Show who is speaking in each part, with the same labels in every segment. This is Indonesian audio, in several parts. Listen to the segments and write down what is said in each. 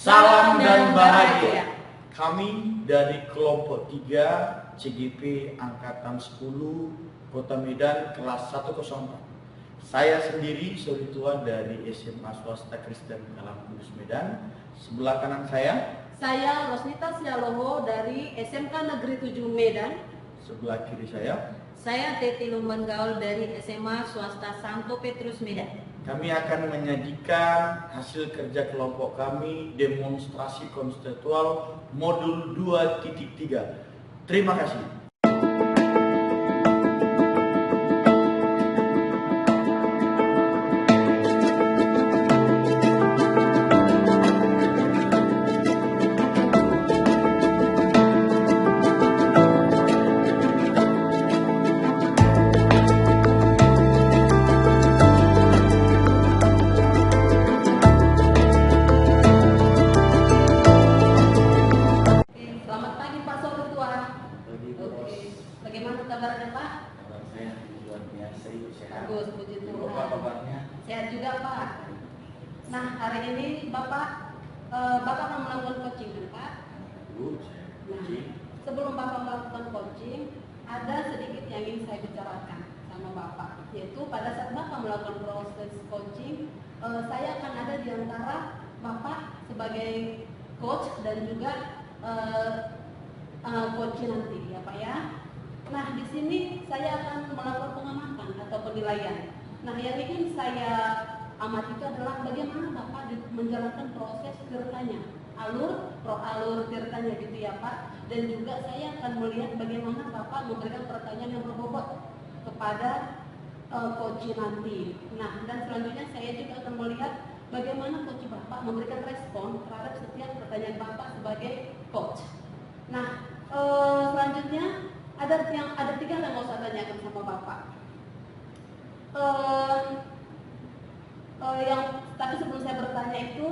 Speaker 1: Salam dan bahagia. Kami dari kelompok 3 CGP Angkatan 10 Kota Medan kelas 104. Saya sendiri suri tua dari SMA Swasta Kristen Alam Kudus Medan. Sebelah kanan saya
Speaker 2: Rosnita Sialoho dari SMK Negeri 7 Medan.
Speaker 1: Sebelah kiri
Speaker 2: saya Teti Lumban Gaul dari SMA Swasta Santo Petrus Medan.
Speaker 1: Kami akan menyajikan hasil kerja kelompok kami demonstrasi konseptual modul 2.3. Terima kasih.
Speaker 2: Bagaimana kabarnya Pak?
Speaker 1: Kabar saya luar biasa, sehat.
Speaker 2: Bagus, puji Tuhan.
Speaker 1: Bapak kabarnya?
Speaker 2: Sehat juga Pak. Nah hari ini Bapak akan melakukan coaching kan Pak? Nah, sebelum Bapak melakukan coaching, ada sedikit yang ingin saya bicarakan sama Bapak, yaitu pada saat Bapak melakukan proses coaching, saya akan ada di antara Bapak sebagai coach dan juga coaching nanti ya Pak ya. Nah, di sini saya akan melakukan pengamatan atau penilaian. Nah, yang ingin saya amati itu adalah bagaimana Bapak menjalankan proses tirtanya, alur tirtanya gitu ya Pak. Dan juga saya akan melihat bagaimana Bapak memberikan pertanyaan yang berbobot kepada coach nanti. Nah, dan selanjutnya saya juga akan melihat bagaimana coach Bapak memberikan respon terhadap setiap pertanyaan Bapak sebagai coach. Nah, selanjutnya ada 3 hal yang mau saya tanyakan sama Bapak. Tapi sebelum saya bertanya itu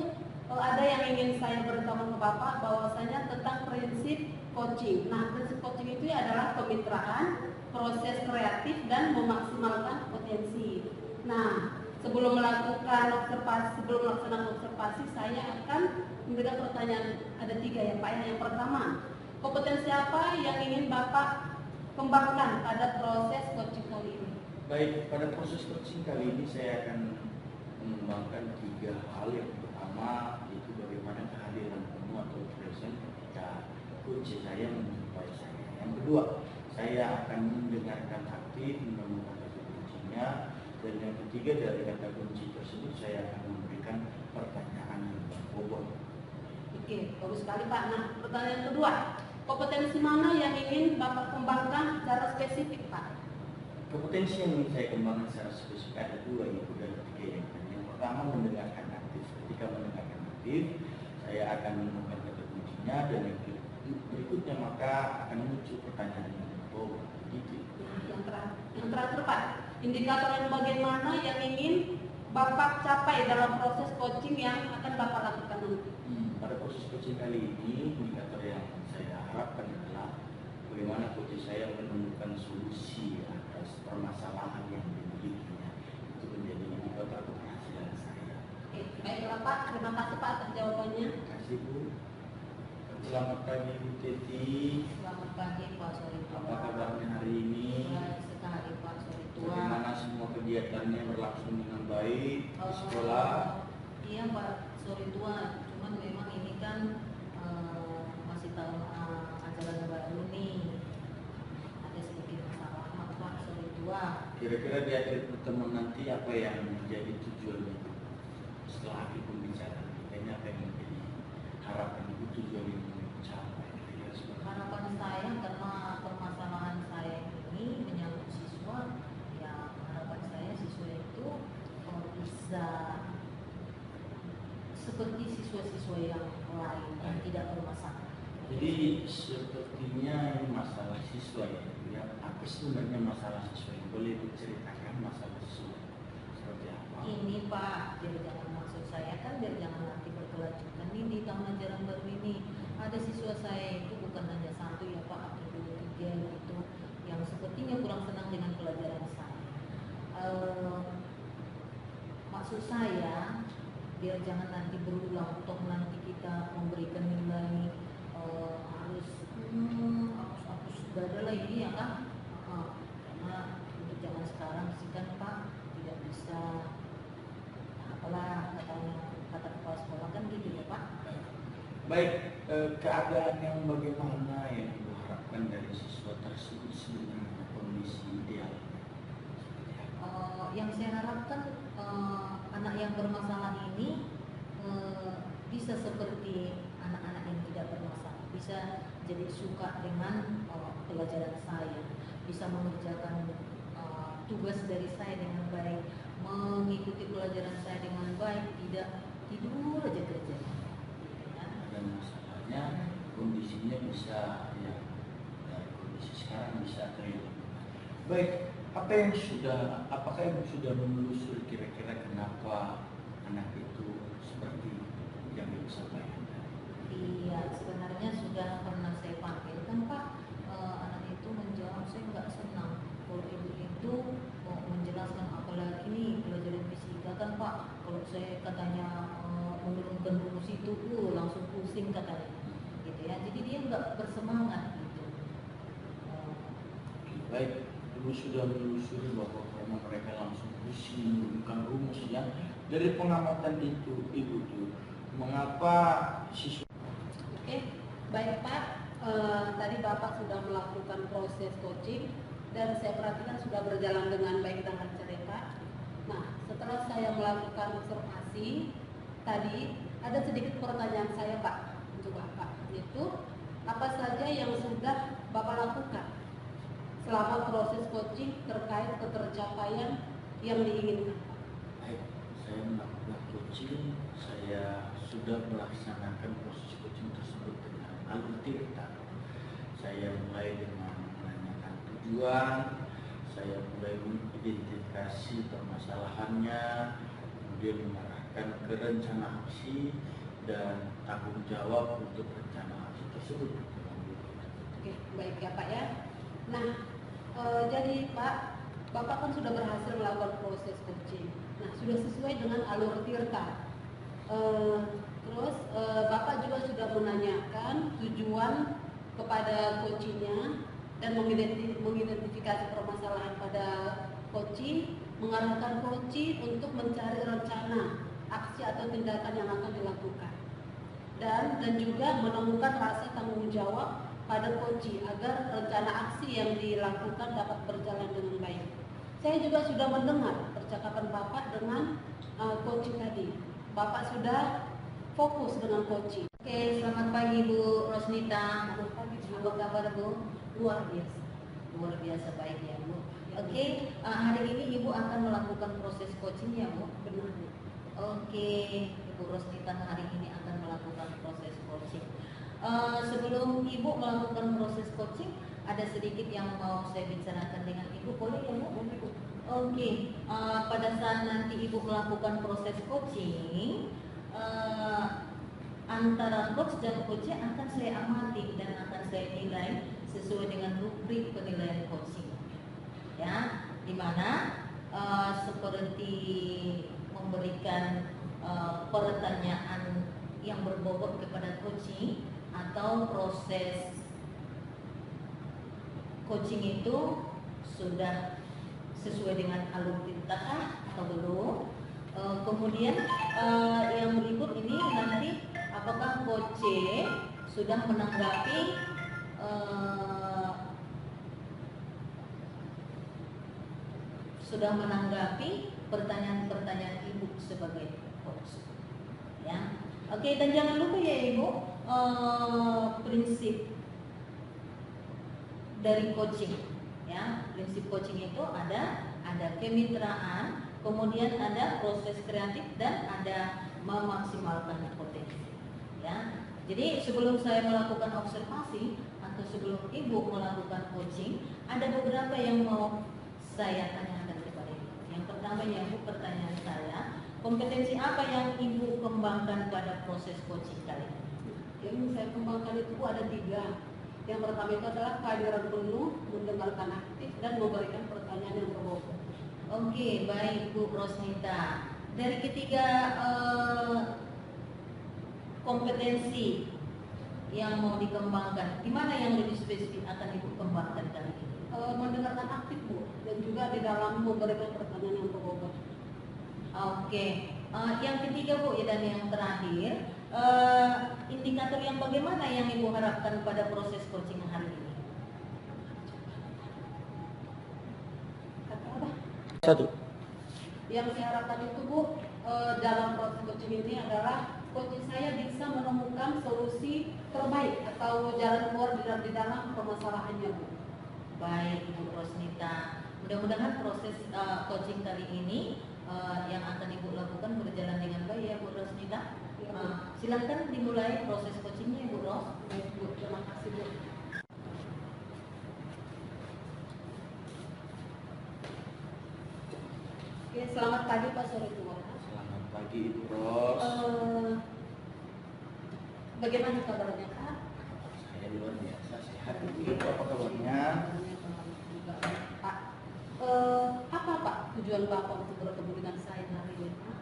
Speaker 2: ada yang ingin saya beritahukan ke Bapak bahwasanya tentang prinsip coaching. Nah, prinsip coaching itu adalah kemitraan, proses kreatif dan memaksimalkan potensi. Nah, sebelum melaksanakan observasi, saya akan memberikan pertanyaan. Ada 3 ya Pak. Yang pertama, kompetensi apa yang ingin Bapak kembangkan pada proses coaching kali ini?
Speaker 1: Baik, pada proses coaching kali ini saya akan mengembangkan 3 hal. Yang pertama itu bagaimana kehadiran penuh atau present ketika coach saya menjumpai saya. Yang kedua, saya akan mendengarkan aktif, menemukan kata kuncinya. Dan yang ketiga, dari kata kunci tersebut saya akan memberikan pertanyaan yang berbobot.
Speaker 2: Oke, bagus sekali Pak. Nah, pertanyaan kedua, kompetensi mana yang ingin Bapak kembangkan secara spesifik Pak?
Speaker 1: Kompetensi yang ingin saya kembangkan secara spesifik ada 2, yaitu dari 3 yang tadi. Yang pertama, mendengarkan aktif. Ketika mendengarkan aktif, saya akan menemukan kata kuncinya, dan yang berikutnya maka akan muncul pertanyaan yang berbobot. Begitu.
Speaker 2: Yang terakhir Pak, indikator yang bagaimana yang ingin Bapak capai dalam proses coaching yang akan Bapak lakukan nanti?
Speaker 1: Pada proses coaching kali ini, indikator yang saya harapkan adalah bagaimana coach saya menemukan solusi atas permasalahan yang dimilikinya. Itu menjadi indikator keberhasilan saya.
Speaker 2: Oke, baiklah Pak, terima kasih Pak atas jawabannya.
Speaker 1: Terima kasih Bu. Selamat pagi Bu Teti.
Speaker 2: Selamat pagi Pak Soritua.
Speaker 1: Apa kabarnya hari ini?
Speaker 2: Baik sekali Pak Soritua.
Speaker 1: Bagaimana semua kegiatannya berlangsung dengan baik di sekolah?
Speaker 2: Iya Pak Soritua, cuman memang ini kan masih tahun ajaran baru nih, ada sedikit masalah Pak Soritua.
Speaker 1: Kira-kira di akhir pertemuan nanti apa yang menjadi tujuannya setelah akhir pembicaraan? Kayaknya apa yang menjadi harapan Ibu, tujuan yang ingin dicapai?
Speaker 2: Harapan saya karena permasalahan saya ini menyangkut siswa, ya harapan saya siswa itu bisa seperti siswa-siswa yang lain yang tidak bermasalah.
Speaker 1: Jadi sepertinya ini masalah siswa ya. Apa sebenarnya masalah siswa? Boleh diceritakan masalah siswa seperti apa?
Speaker 2: Ini Pak, biar jangan maksud saya kan biar jangan nanti berkelanjutan ini di tahun ajaran baru ini. Ada siswa saya itu bukan hanya 1 ya Pak, ada 2, 3 gitu yang sepertinya kurang senang dengan pelajaran saya. Maksud saya
Speaker 3: biar jangan nanti berulang, toh nanti kita memberikan nilai harus hapus dada lagi ya kan. Karena untuk zaman sekarang sih kan Pak tidak bisa, apalah katanya kata kepala sekolah kan gitu ya Pak.
Speaker 1: Baik, keadaan yang bagaimana yang diharapkan dari siswa tersebut sebenarnya kondisi ideal?
Speaker 3: Yang saya harapkan anak yang bermasalah ini bisa seperti anak-anak yang tidak bermasalah, bisa jadi suka dengan pelajaran saya, bisa mengerjakan tugas dari saya dengan baik, mengikuti pelajaran saya dengan baik, tidak tidur aja kerja.
Speaker 1: Dan masalahnya kondisinya bisa ya dari kondisi sekarang bisa terjadi. Baik, apakah yang sudah menelusuri kira-kira kenapa anak itu seperti yang ibu sampaikan?
Speaker 3: Iya, sebenarnya sudah pernah saya panggil kan Pak. Anak itu menjawab saya nggak senang kalau ibu itu menjelaskan, apalagi nih pelajaran fisika kan Pak. Kalau saya katanya menurunkan rumus itu langsung pusing katanya, gitu ya. Jadi dia nggak bersemangat gitu.
Speaker 1: Baik, ibu sudah menelusuri bahwa karena mereka langsung pusing menurunkan rumus ya. Dari pengamatan itu ibu tuh mengapa siswa?
Speaker 2: Oke, baik Pak. Tadi Bapak sudah melakukan proses coaching dan saya perhatikan sudah berjalan dengan baik dan lancar ya Pak. Nah, setelah saya melakukan observasi tadi ada sedikit pertanyaan saya Pak untuk Bapak, yaitu apa saja yang sudah Bapak lakukan selama proses coaching terkait ketercapaian yang diinginkan Pak?
Speaker 1: Baik, saya melakukan coaching, saya sudah melaksanakan proses coaching tersebut dengan alur tirta. Saya mulai dengan menanyakan tujuan, saya mulai mengidentifikasi permasalahannya, kemudian mengarahkan ke rencana aksi dan tanggung jawab untuk rencana aksi tersebut.
Speaker 2: Oke, baik ya Pak ya. Nah, jadi Pak, Bapak kan sudah berhasil melakukan proses coaching. Nah, sudah sesuai dengan alur tirta. Terus Bapak juga sudah menanyakan tujuan kepada coachingnya dan mengidentifikasi permasalahan pada coaching, mengarahkan coaching untuk mencari rencana aksi atau tindakan yang akan dilakukan, dan juga menemukan rasa tanggung jawab pada coaching agar rencana aksi yang dilakukan dapat berjalan dengan baik. Saya juga sudah mendengar percakapan Bapak dengan coaching tadi. Bapak sudah fokus dengan coaching.
Speaker 3: Oke, selamat pagi Bu Rosnita.
Speaker 2: Selamat pagi, Bu.
Speaker 3: Apa kabar Bu? Luar biasa baik ya Bu. Oke, hari ini Ibu akan melakukan proses coaching ya Bu?
Speaker 2: Benar Bu.
Speaker 3: Oke, Ibu Rosnita hari ini akan melakukan proses coaching. Sebelum Ibu melakukan proses coaching, ada sedikit yang mau saya bicarakan dengan Ibu, boleh ya Bu?
Speaker 2: Boleh Bu.
Speaker 3: Oke, pada saat nanti Ibu melakukan proses coaching, antara coach dan coachnya akan saya amati dan akan saya nilai sesuai dengan rubrik penilaian coaching. Ya, dimana seperti memberikan pertanyaan yang berbobot kepada coaching atau proses coaching itu sudah sesuai dengan alur tirta atau belum. Kemudian yang berikut ini nanti apakah coach sudah menanggapi pertanyaan-pertanyaan Ibu sebagai coach. Ya. Oke, dan jangan lupa ya Ibu, prinsip dari coaching. Ya, prinsip coaching itu ada kemitraan, kemudian ada proses kreatif dan ada memaksimalkan potensi. Ya, jadi sebelum saya melakukan observasi atau sebelum Ibu melakukan coaching, ada beberapa yang mau saya tanyakan kepada Ibu. Yang pertama ya Bu, pertanyaan saya, kompetensi apa yang Ibu kembangkan pada proses coaching kali ini?
Speaker 2: Yang saya kembangkan itu Bu, ada 3. Yang pertama itu adalah kehadiran penuh, mendengarkan aktif, dan memberikan pertanyaan yang berbobot.
Speaker 3: Oke, baik Bu Rosnita. dari ketiga kompetensi yang mau dikembangkan, di mana yang lebih spesifik akan Ibu kembangkan kali ini?
Speaker 2: Mendengarkan aktif Bu, dan juga di dalam memberikan pertanyaan yang berbobot.
Speaker 3: Oke, yang ketiga Bu ya, dan yang terakhir, indikator yang bagaimana yang Ibu harapkan pada proses coaching hari ini?
Speaker 2: Kata apa?
Speaker 1: Satu.
Speaker 2: Yang saya harapkan itu Bu, dalam proses coaching ini adalah coaching saya bisa menemukan solusi terbaik atau jalan keluar di dalam permasalahannya Bu.
Speaker 3: Baik Ibu Rosnita, mudah-mudahan proses coaching kali ini yang akan Ibu lakukan berjalan dengan baik ya Bu Rosnita.
Speaker 2: Ya, Bu.
Speaker 3: Silakan dimulai proses coachingnya Ibu Ros.
Speaker 2: Baik Bu, terima kasih Bu. Oke, selamat pagi Pak Soritua.
Speaker 1: Selamat pagi Ibu Ros.
Speaker 2: Bagaimana kabarnya Pak?
Speaker 1: Saya luar biasa sehat. Ibu apa kabarnya?
Speaker 2: Pak, apa Pak tujuan Bapak untuk bertemu dengan saya hari ini Pak?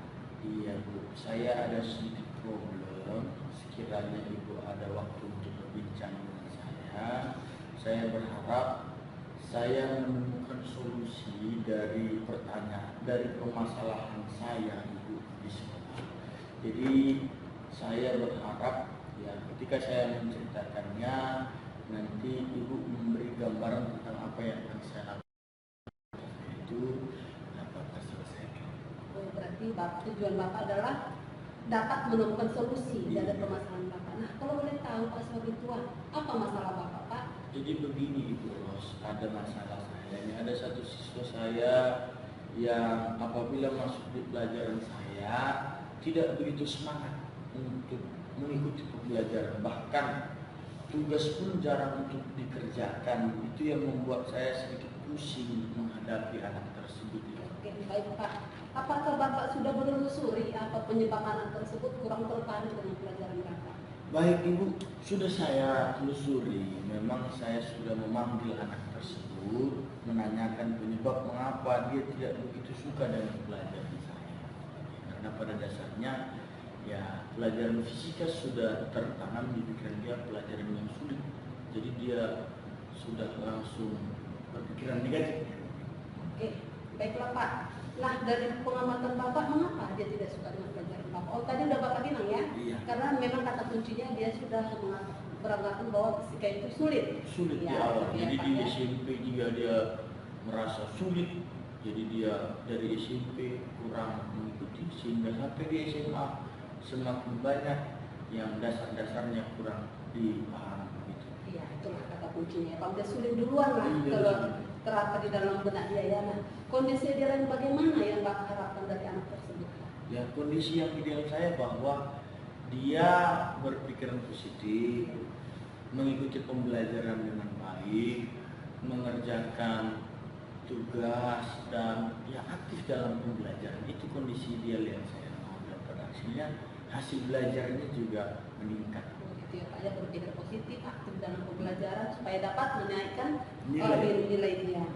Speaker 1: Iya Bu, saya ada sedikit problem. Sekiranya Ibu ada waktu untuk berbincang dengan saya berharap saya menemukan solusi dari permasalahan saya Ibu di sekolah. Jadi saya berharap ya ketika saya menceritakannya nanti Ibu memberi gambaran tentang apa yang akan saya lakukan itu dapat terselesaikan.
Speaker 2: Berarti tujuan Bapak adalah dapat menemukan solusi dari permasalahan Bapak. Nah, kalau boleh tahu Pak Soritua, apa masalah Bapak Pak?
Speaker 1: Jadi begini Ibu Ros, ada masalah saya. Ini ada satu siswa saya yang apabila masuk di pelajaran saya tidak begitu semangat untuk mengikuti pembelajaran. Bahkan tugas pun jarang untuk dikerjakan. Itu yang membuat saya sedikit pusing menghadapi anak tersebut.
Speaker 2: Oke, baik Pak. Apakah Bapak sudah menelusuri apa penyebab anak tersebut kurang tertarik dengan pelajaran Bapak?
Speaker 1: Baik Ibu, sudah saya telusuri. Memang saya sudah memanggil anak tersebut, menanyakan penyebab mengapa dia tidak begitu suka dengan pelajaran saya. Karena pada dasarnya ya pelajaran fisika sudah tertanam di pikiran dia pelajaran yang sulit. Jadi dia sudah langsung berpikiran negatif.
Speaker 2: Oke, baiklah Pak. Nah, dari pengamatan Bapak, mengapa dia tidak suka dengan pelajaran Bapak? Oh, tadi udah Bapak bilang ya?
Speaker 1: Iya.
Speaker 2: Karena memang kata kuncinya dia sudah beranggapan bahwa fisika itu sulit.
Speaker 1: Sulit di
Speaker 2: Ya,
Speaker 1: awal.
Speaker 2: ya,
Speaker 1: Jadi
Speaker 2: Pak,
Speaker 1: di
Speaker 2: ya.
Speaker 1: SMP juga dia merasa sulit. Jadi dia dari SMP kurang mengikuti sehingga sampai di SMA semakin banyak yang dasar-dasarnya kurang dipahami gitu.
Speaker 2: Iya, itulah kata kuncinya. Kalau dia sulit duluan lah,
Speaker 1: Iya,
Speaker 2: kalau
Speaker 1: sulit.
Speaker 2: terapa di dalam benak dia ya. Nah, kondisi dia lain bagaimana yang Bapak harapkan dari anak tersebut?
Speaker 1: Ya kondisi yang ideal saya bahwa dia berpikiran positif, mengikuti pembelajaran dengan baik, mengerjakan tugas dan ya aktif dalam pembelajaran. Itu kondisi ideal yang saya mau, dan pada hasilnya hasil belajarnya juga meningkat.
Speaker 2: Begitu ya Pak, ya berpikir positif, aktif dalam pembelajaran supaya dapat menaikkan
Speaker 1: Nilai.
Speaker 2: dia.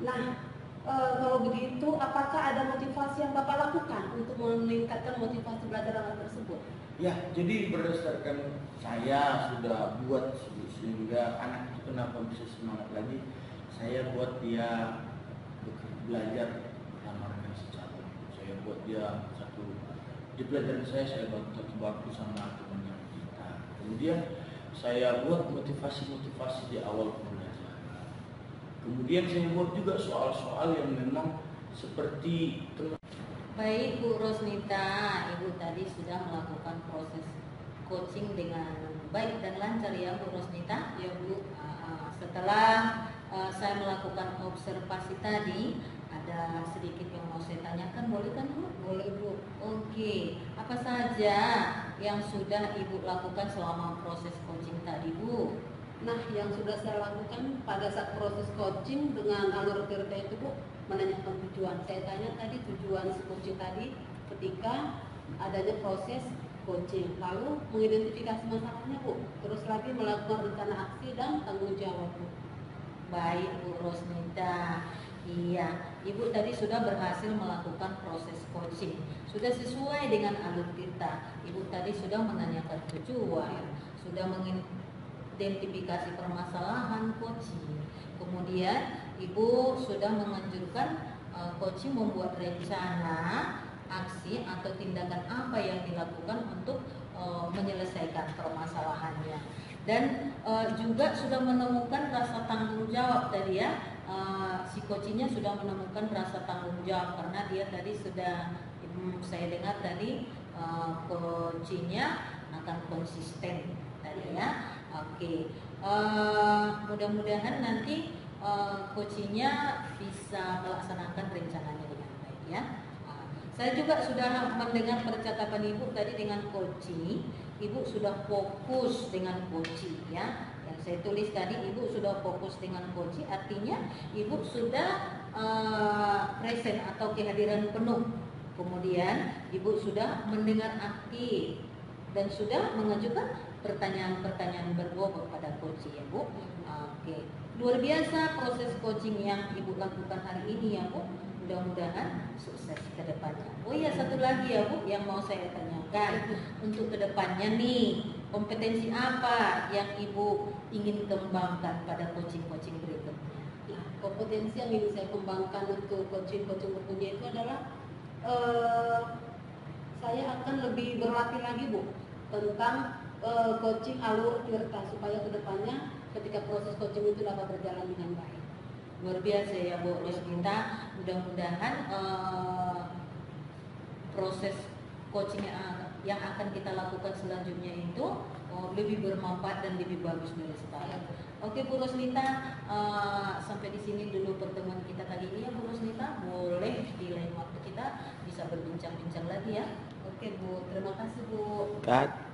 Speaker 2: Nah, kalau begitu, apakah ada motivasi yang Bapak lakukan untuk meningkatkan motivasi belajar anak tersebut?
Speaker 1: Ya, jadi berdasarkan saya sudah buat sehingga anak itu kenapa bisa semangat lagi, saya buat dia belajar melamarkan si calon. Saya buat dia di pelajaran saya bantu satu sama teman yang kita. Kemudian saya buat motivasi-motivasi di awal pembelajaran. Kemudian saya buat juga soal-soal yang memang seperti
Speaker 3: Baik Bu Rosnita, Ibu tadi sudah melakukan proses coaching dengan baik dan lancar ya Bu Rosnita.
Speaker 2: Ya Bu.
Speaker 3: Setelah saya melakukan observasi tadi, ada sedikit yang mau saya tanyakan, boleh kan Bu?
Speaker 2: Boleh Bu.
Speaker 3: Oke, apa saja yang sudah Ibu lakukan selama proses coaching tadi Bu?
Speaker 2: Nah, yang sudah saya lakukan pada saat proses coaching dengan alur cerita itu Bu, menanyakan tujuan. Saya tanya tadi tujuan si coaching tadi ketika adanya proses coaching. Lalu mengidentifikasi masalahnya Bu, terus lagi melakukan rencana aksi dan tanggung jawab Bu.
Speaker 3: Baik Bu Rosnita, Iya, Ibu tadi sudah berhasil melakukan proses coaching. Sudah sesuai dengan alur kita. Ibu tadi sudah menanyakan tujuan, sudah mengidentifikasi permasalahan coaching. Kemudian Ibu sudah menganjurkan coaching membuat rencana, aksi atau tindakan apa yang dilakukan untuk menyelesaikan permasalahannya. Dan juga sudah menemukan rasa tanggung jawab tadi ya. Si coachingnya sudah menemukan rasa tanggung jawab karena dia tadi sudah saya dengar tadi coachingnya akan konsisten tadi ya. Oke, mudah-mudahan nanti coachingnya bisa melaksanakan rencananya dengan baik ya. Saya juga sudah mendengar percakapan Ibu tadi dengan coaching. Ibu sudah fokus dengan coaching ya. Yang saya tulis tadi Ibu sudah fokus dengan coaching, artinya Ibu sudah present atau kehadiran penuh. Kemudian Ibu sudah mendengar aktif dan sudah mengajukan pertanyaan-pertanyaan berbobot pada coaching ya Bu. Oke, luar biasa proses coaching yang Ibu lakukan hari ini ya Bu. Mudah-mudahan sukses ke depannya. Oh iya, satu lagi ya Bu yang mau saya tanyakan. Untuk ke depannya nih, kompetensi apa yang Ibu ingin kembangkan pada coaching-coaching berikutnya?
Speaker 2: Nah, kompetensi yang ingin saya kembangkan untuk coaching-coaching berikutnya itu adalah saya akan lebih berlatih lagi Bu tentang coaching alur tirta supaya ke depannya ketika proses coaching itu dapat berjalan dengan baik.
Speaker 3: Luar biasa ya Bu Rosminta. Mudah-mudahan proses coaching yang akan kita lakukan selanjutnya itu lebih bermanfaat dan lebih bagus dari sekarang. Oke Bu Rosminta, sampai di sini dulu pertemuan kita kali ini ya Bu Rosminta. Boleh di lain waktu kita bisa berbincang-bincang lagi ya. Oke Bu, terima kasih Bu.
Speaker 1: Kat.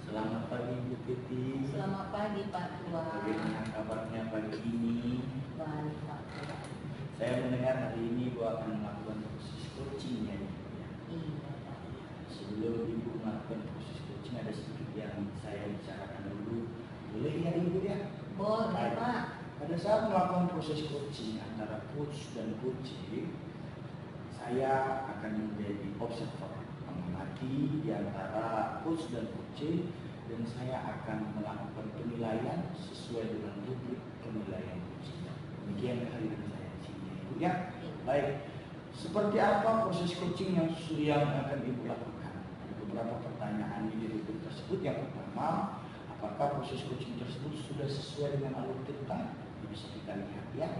Speaker 1: Selamat pagi Bu Titi.
Speaker 3: Selamat pagi Pak Tua.
Speaker 1: Bagaimana kabarnya pagi ini?
Speaker 3: Baik Pak Tua.
Speaker 1: Saya mendengar hari ini Bu akan melakukan proses coaching ya.
Speaker 3: Iya Pak.
Speaker 1: Sebelum Ibu melakukan proses coaching ada sedikit yang saya bicarakan dulu. Boleh ya Ibu ya?
Speaker 3: Boleh Pak.
Speaker 1: Pada saat melakukan proses coaching antara coach dan coaching, saya akan menjadi observer, mengamati di antara coach dan coaching, dan saya akan melakukan penilaian sesuai dengan rubrik penilaian coaching. Demikian kehadiran saya di sini Ibu ya. Baik, seperti apa proses coaching yang akan Ibu lakukan? Ada beberapa pertanyaan di rubrik tersebut. Yang pertama, apakah proses coaching tersebut sudah sesuai dengan alur cerita? Bisa kita lihat ya.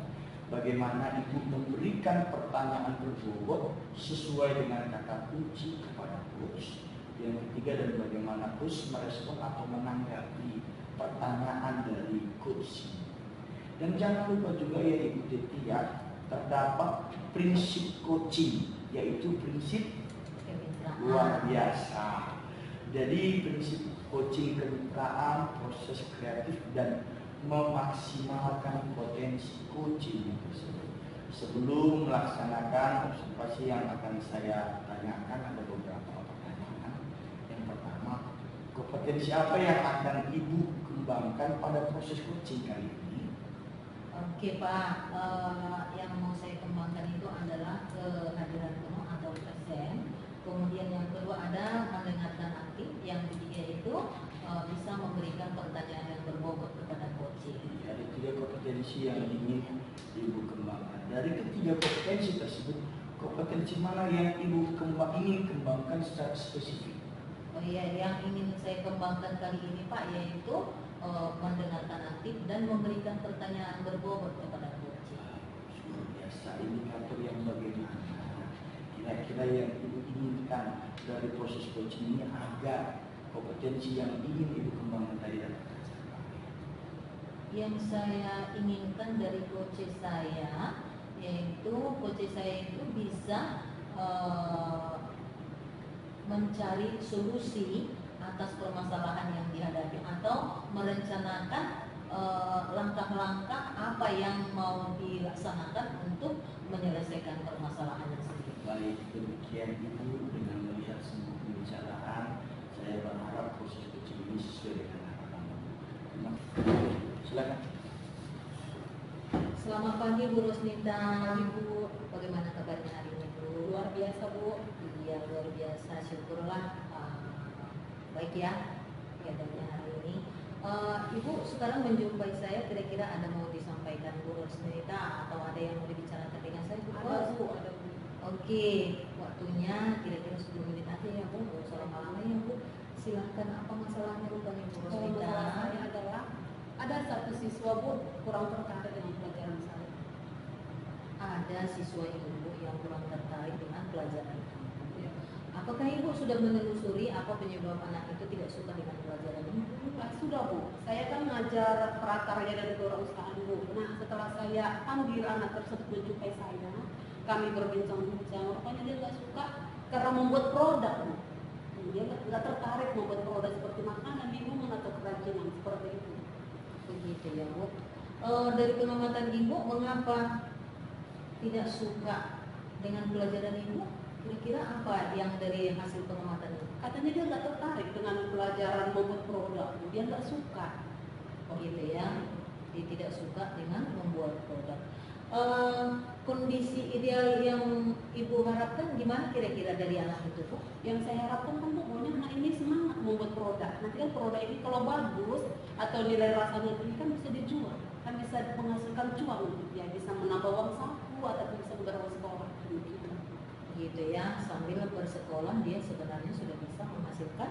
Speaker 1: Bagaimana Ibu memberikan pertanyaan berbobot sesuai dengan kata kunci kepada coach. Yang ketiga, dan bagaimana coach merespon atau menanggapi pertanyaan dari coach. Dan jangan lupa juga ya Ibu Titi ya, terdapat prinsip coaching, yaitu prinsip luar biasa. Jadi prinsip coaching kemitraan, proses kreatif, dan memaksimalkan potensi coaching tersebut. Sebelum melaksanakan observasi yang akan saya tanyakan, ada beberapa pertanyaan. Yang pertama, kompetensi apa yang akan Ibu kembangkan pada proses coaching kali ini?
Speaker 3: Oke Pak, yang mau saya kembangkan itu adalah kehadiran penuh atau present. Kemudian yang kedua ada mendengarkan aktif. Yang ketiga itu bisa memberikan pertanyaan yang berbobot kepada coaching.
Speaker 1: Ada 3 kompetensi yang ingin Ibu kembangkan. Dari ketiga kompetensi tersebut, kompetensi mana yang Ibu ingin kembangkan secara spesifik?
Speaker 3: Oh iya, yang ingin saya kembangkan kali ini Pak yaitu mendengarkan aktif dan memberikan pertanyaan berbobot kepada coaching.
Speaker 1: Luar biasa, indikator yang bagaimana? Kira-kira yang Ibu inginkan dari proses coaching ini agar kompetensi yang ingin Ibu kembangkan tadi dapat tercapai.
Speaker 3: Yang saya inginkan dari coach saya yaitu coach saya itu bisa mencari solusi atas permasalahan yang dihadapi atau merencanakan langkah-langkah apa yang mau dilaksanakan untuk menyelesaikan permasalahan tersebut.
Speaker 1: Baik, demikian Ibu, dengan melihat semua pembicaraan, saya berharap proses coaching ini sesuai dengan harapan Ibu. Silakan.
Speaker 3: Selamat pagi Bu Rosnita. Ibu, bagaimana kabarnya hari ini Bu?
Speaker 2: Luar biasa Bu.
Speaker 3: Iya, luar biasa. Syukurlah. Baik ya keadaannya hari ini. Ibu sekarang menjumpai saya, kira-kira ada mau disampaikan Bu Rosnita atau ada yang mau dibicarakan dengan saya Bu?
Speaker 2: Ada Bu, ada Bu.
Speaker 3: Oke, waktunya kira-kira 10 menit aja ya Bu. Nggak usah lama-lama ya Bu. Silahkan, apa masalahnya Bu Bu Rosnita?
Speaker 2: Masalah saya adalah ada satu siswa Bu kurang tertarik dengan pelajaran saya.
Speaker 3: Ada siswa ibu yang kurang tertarik dengan pelajaran itu. Apakah ibu sudah menelusuri apa penyebab anak itu tidak suka dengan pelajaran ini?
Speaker 2: Sudah Bu, saya kan ngajar prakarya dan kewirausahaan Bu. Nah setelah saya panggil anak tersebut menjumpai saya, kami berbincang-bincang, rupanya dia nggak suka karena membuat produk Bu. Dia nggak tertarik membuat produk seperti makanan, minuman atau kerajinan seperti itu.
Speaker 3: Begitu ya Bu. Dari pengamatan ibu, mengapa tidak suka dengan pelajaran ibu? Kira-kira apa yang dari hasil pengamatan ibu?
Speaker 2: Katanya dia nggak tertarik dengan pelajaran membuat produk, dia nggak suka.
Speaker 3: Oh gitu ya, dia tidak suka dengan membuat produk. Kondisi ideal yang ibu harapkan gimana kira-kira dari anak itu Bu?
Speaker 2: Yang saya harapkan kan pokoknya anak ini semangat membuat produk. Nanti kan produk ini kalau bagus atau nilai rasanya tinggi kan bisa dijual, kan bisa menghasilkan cuan, ya bisa menambah uang saku atau bisa beberapa sekolah.
Speaker 3: Gitu ya, sambil bersekolah dia sebenarnya sudah bisa menghasilkan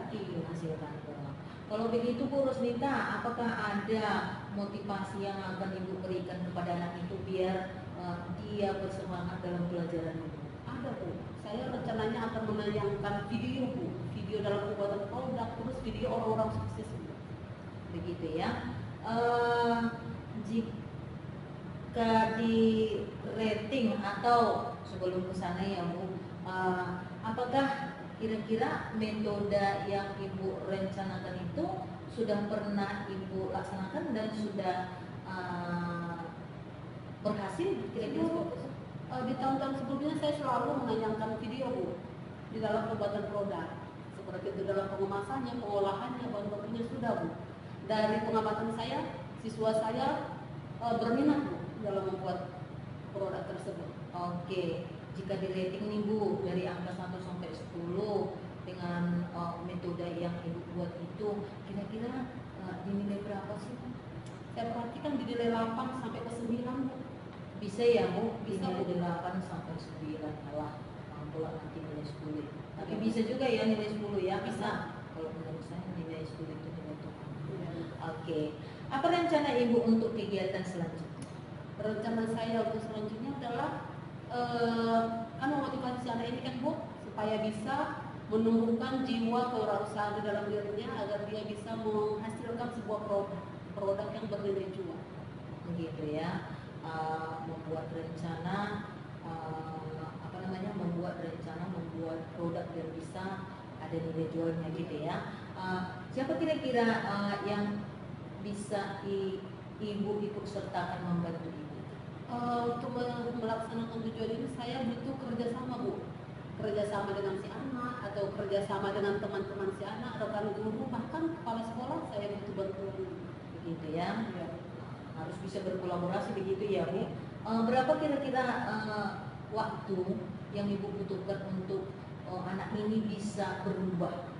Speaker 3: uang. Kalau begitu Bu Rosnita, apakah ada motivasi yang akan ibu berikan kepada anak itu biar dia bersemangat dalam pelajaran itu?
Speaker 2: Ada Bu, saya rencananya akan menayangkan video Bu, video dalam pembuatan produk, terus video orang-orang sukses Bu.
Speaker 3: Begitu ya. Jika di rating atau sebelum ke sana ya Bu, apakah kira-kira metode yang ibu rencanakan itu sudah pernah ibu laksanakan dan sudah berhasil kira-kira seperti itu?
Speaker 2: Di tahun-tahun sebelumnya saya selalu menayangkan video Bu di dalam pembuatan produk, seperti itu dalam pengemasannya, pengolahannya, bahan bakunya sudah Bu. Dari pengamatan saya, siswa saya berminat Bu dalam membuat produk tersebut.
Speaker 3: Oke, jika di rating nih Bu dari angka 1 sampai 10 dengan metode yang ibu buat itu, kira-kira dinilai berapa sih Bu?
Speaker 2: Saya perhatikan di nilai 8 sampai ke 9 Bu.
Speaker 3: Bisa ya Bu,
Speaker 2: Bisa,
Speaker 3: dinilai
Speaker 2: Bu.
Speaker 3: 8 sampai 9 malah mampu nanti nilai 10. Tapi bisa juga ya nilai 10 ya, bisa. Kalau menurut saya nilai 10 itu nilai Tuhan. Oke, apa rencana ibu untuk kegiatan selanjutnya?
Speaker 2: Rencana saya untuk selanjutnya adalah kan memotivasi anak ini kan Bu supaya bisa menumbuhkan jiwa kewirausahaan di dalam dirinya agar dia bisa menghasilkan sebuah produk yang bernilai jual.
Speaker 3: Begitu ya, membuat rencana membuat produk yang bisa ada nilai jualnya gitu ya. Siapa kira-kira yang bisa ibu ikut sertakan membantu ibu?
Speaker 2: Untuk melaksanakan tujuan ini saya butuh kerjasama Bu, kerjasama dengan si anak atau kerjasama dengan teman-teman si anak atau kan guru, bahkan kepala sekolah saya butuh bantuan.
Speaker 3: Begitu ya,
Speaker 2: Ya.
Speaker 3: harus bisa berkolaborasi begitu ya Bu. Berapa kira-kira waktu yang ibu butuhkan untuk anak ini bisa berubah?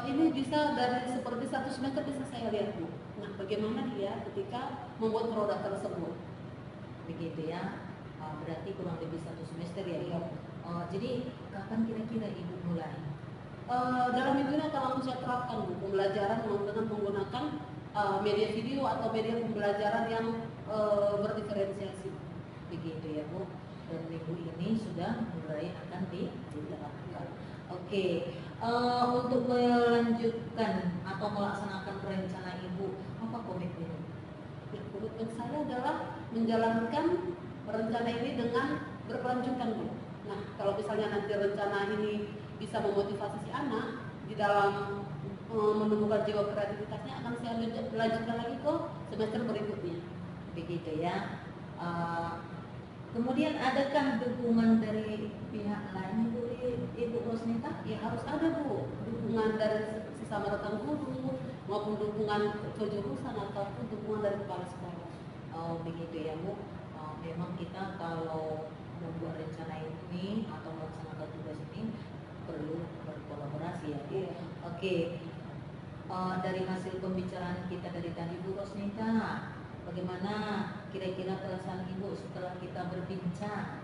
Speaker 2: Ini bisa dari seperti 1 semester bisa saya lihat Bu. Nah bagaimana dia ketika membuat produk tersebut.
Speaker 3: Begitu ya, berarti kurang lebih 1 semester ya Bu.
Speaker 2: Iya.
Speaker 3: Jadi kapan kira-kira ibu mulai?
Speaker 2: Dalam minggu ini akan langsung saya terapkan Bu pembelajaran dengan menggunakan media video atau media pembelajaran yang berdiferensiasi.
Speaker 3: Begitu ya Bu, dan minggu ini sudah mulai akan diterapkan. Oke, untuk melanjutkan atau melaksanakan rencana ibu, apa komitmen?
Speaker 2: Nah, komitmen saya adalah menjalankan rencana ini dengan berkelanjutan Bu. Nah, kalau misalnya nanti rencana ini bisa memotivasi si anak di dalam menumbuhkan jiwa kreativitasnya, akan saya lanjutkan lagi ke semester berikutnya.
Speaker 3: Begitu ya. Kemudian adakah dukungan dari pihak lain Bu Ibu Rosnita?
Speaker 2: Ya harus ada Bu, dukungan dari sesama rekan guru maupun dukungan kejurusan ataupun dukungan dari kepala sekolah.
Speaker 3: Oh begitu ya Bu. memang kita kalau membuat rencana ini atau melaksanakan tugas ini perlu berkolaborasi ya Bu.
Speaker 2: Iya.
Speaker 3: Oke. Dari hasil pembicaraan kita dari tadi Bu Rosnita, bagaimana kira-kira perasaan Ibu setelah kita berbincang?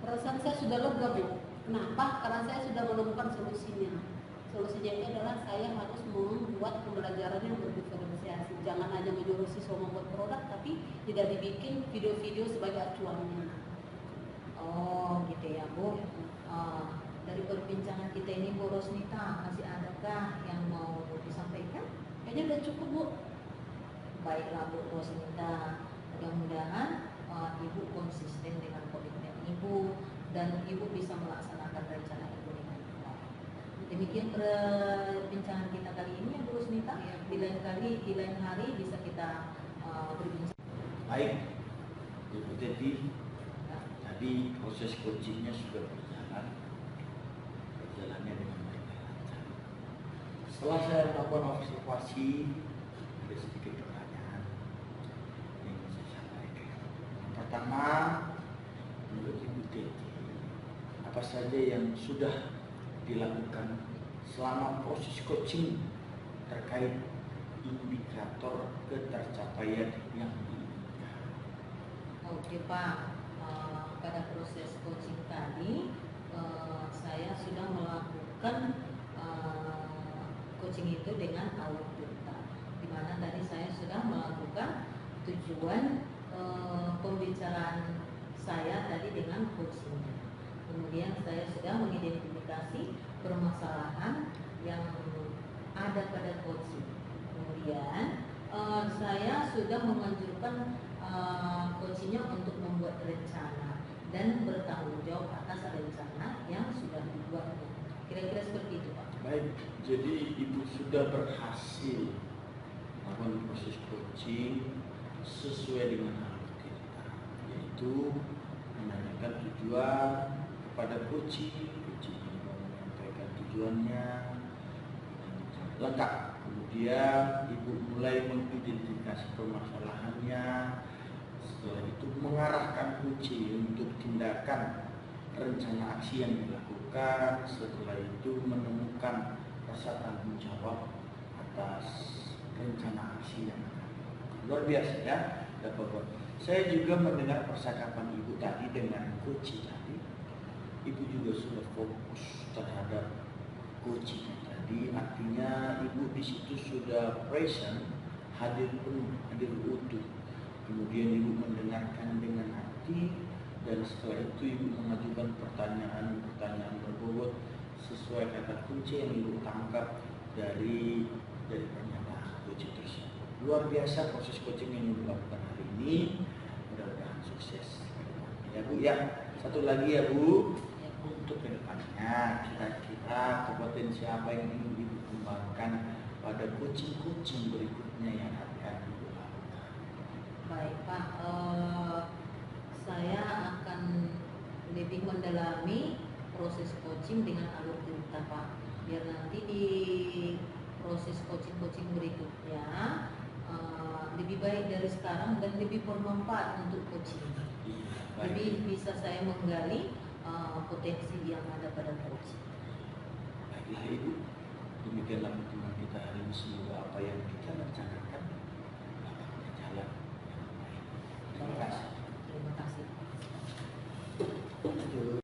Speaker 2: Perasaan saya sudah lega Bu. Kenapa? Karena saya sudah menemukan solusinya. Solusinya itu adalah saya harus membuat pembelajaran yang berdiferensiasi. Jangan hanya menyuruh siswa membuat produk, tapi tidak dibikin video-video sebagai acuannya.
Speaker 3: Oh gitu ya Bu. Dari perbincangan kita ini Bu Rosnita, masih adakah yang mau disampaikan?
Speaker 2: Kayaknya udah cukup Bu.
Speaker 3: Baiklah Bu Rosnita, mudah-mudahan Ibu konsisten dengan komitmen Ibu dan Ibu bisa melaksanakan rencana Ibu dengan baik. Demikian perbincangan kita kali ini ya Bu Rosnita. Di lain hari bisa kita berbincang.
Speaker 1: Baik, Ibu Teti, tadi proses coachingnya sudah berjalannya dengan baik dan lancar. Setelah saya melakukan observasi, ada sedikit pertanyaan yang ingin saya sampaikan. Yang pertama, menurut Ibu Teti, apa saja yang sudah dilakukan selama proses coaching terkait indikator ketercapaian yang diinginkan?
Speaker 3: Oke Pak, pada proses coaching tadi saya sudah melakukan coaching itu dengan awal data, di mana tadi saya sudah melakukan tujuan pembicaraan saya tadi dengan coachingnya. Kemudian saya sudah mengidentifikasi permasalahan yang ada pada coaching. Kemudian saya sudah menganjurkan coachingnya untuk membuat rencana dan bertanggung jawab atas rencana yang sudah dibuatnya. Kira-kira seperti itu Pak.
Speaker 1: Baik, jadi Ibu sudah berhasil melakukan proses coaching sesuai dengan hal kita, yaitu menanyakan tujuan kepada coaching menyampaikan tujuannya lengkap. Kemudian Ibu mulai mengidentifikasi permasalahannya. Setelah itu mengarahkan coaching untuk tindakan rencana aksi yang dilakukan. Setelah itu menemukan rasa tanggung jawab atas rencana aksi yang akan dilakukan. Luar biasa ya, Bapak. Saya juga mendengar percakapan Ibu tadi dengan coaching tadi. Ibu juga sudah fokus terhadap coaching tadi, artinya Ibu di situ sudah present, hadir penuh, hadir utuh. Kemudian Ibu mendengarkan dengan hati, dan setelah itu Ibu mengajukan pertanyaan berbobot sesuai kata kunci yang Ibu tangkap dari pernyataan coaching tersebut. Luar biasa proses coaching yang Ibu lakukan hari ini. Mudah-mudahan sukses ya Bu ya. Satu lagi ya Bu, untuk kedepannya kira-kira kompetensi apa yang ingin Ibu kembangkan pada coaching berikutnya yang akan Ibu lakukan?
Speaker 3: Baik Pak, saya akan lebih mendalami proses coaching dengan alur cerita Pak, biar nanti di proses coaching berikutnya lebih baik dari sekarang dan lebih bermanfaat untuk coaching. Lebih bisa saya menggali potensi yang ada pada coaching.
Speaker 1: Baiklah Ibu, demikianlah pertemuan kita hari ini. Semoga apa yang kita rencanakan